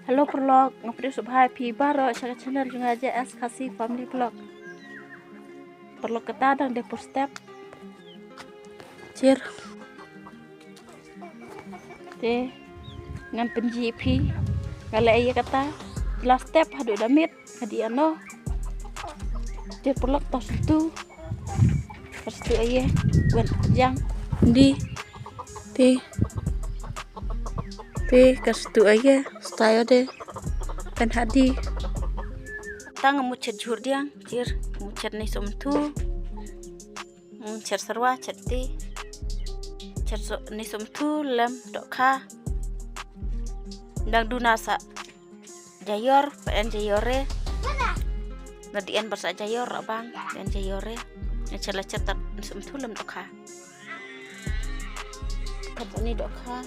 Halo vlog, ngapri subhai pi baro channel channel juga aja as kasih family vlog. Perlu ketadang deh per step. Cir. Deh ngan penji pi. Kala iya kata last step hadu damit hadi ano. Deh perlu tos itu. Pas itu iya buat jang di pi kas tu aja style deh pen hadi tang mucet jur diang cir mucet nih sumtu cer serwa certi cer nih sumtu lem dokha dang dunasa jayor pen jayore nadian bersa jayor bang dan jayore cer cetak sumtu lem dokha kat ini dokha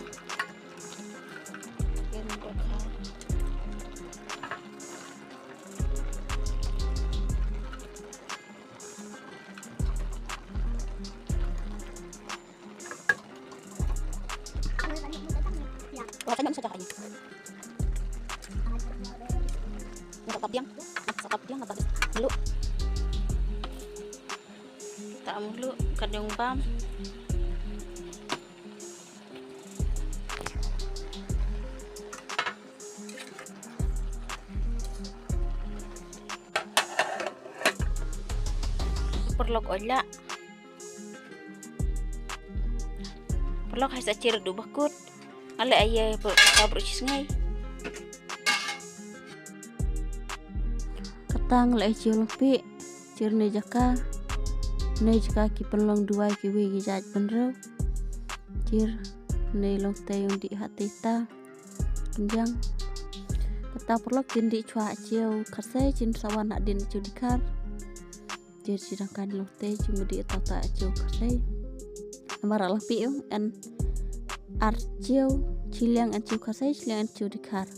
Rasanya bisa kakaknya. Nggak tiang, sekap tiang nggak mulu. Tak mulu kadang bam. Perlok ola. Perlok hay sa cir du bakut. Ala ayah kabur cisngai. Katang lai ciolopi cir ne jaka ki penlong dua ki wi jaj penro cir ne long tayong di hatita kenjang kata perlo kindi chua ciau kasai cin sawan adin cudikar cir sidangkan long tay cimudi tata ciau kasai amara lapi en arciau ciliang an ciu kasai ciliang an ciu dikar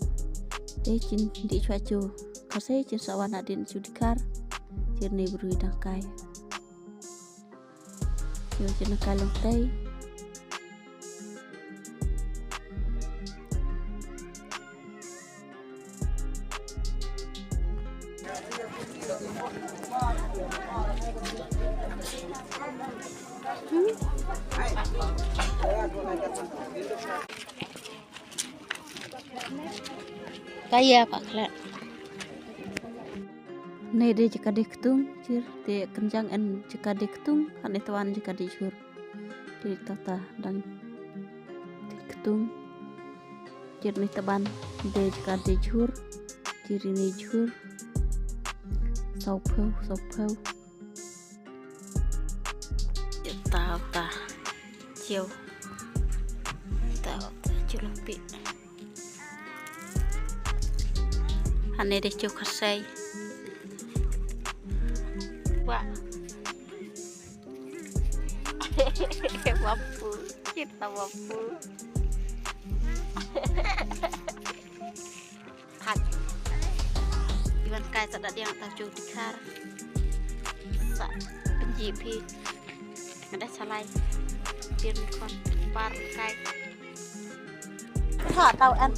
cin di chua ciu kasai cin sawan adin ciu dikar cir ne beri dangkai ciu cina kalong tay kaya pak kla ne de jika diketung cir de kenjang en jika diketung kan tawan jika dijur di tata dan diketung cir ni teban de jika dijur cir ini jur saupau tahu ta ciu tahu ciu lempi ane de ciu kasai wah wapu kita wapu hat iwan kai sadat yang tahu dikar sa penjipi ada salai biar kon par kai ha tahu an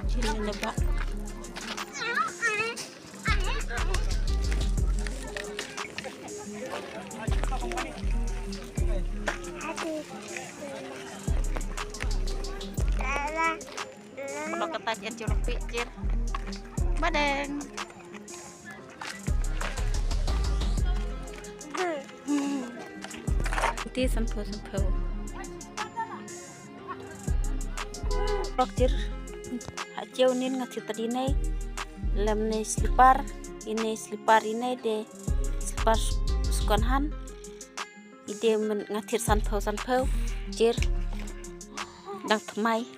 Cina nebak kalau ketajian curug pikir badeng itu sempul rokjir hajau nin ngasih tadi nih lem nih slipar ini de slipar sukonhan ide ngatir sanpau jir dang temai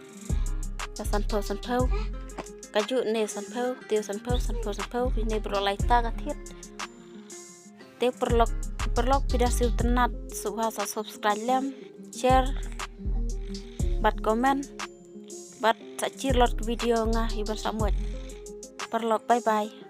ka sanpau kaju ne sanpau teu sanpau ini berolai ta gatir te perlok pidah siu tenat subhasa subscribe lem share bat komen bat cir lot video ngah iban samut. Perlok bye bye.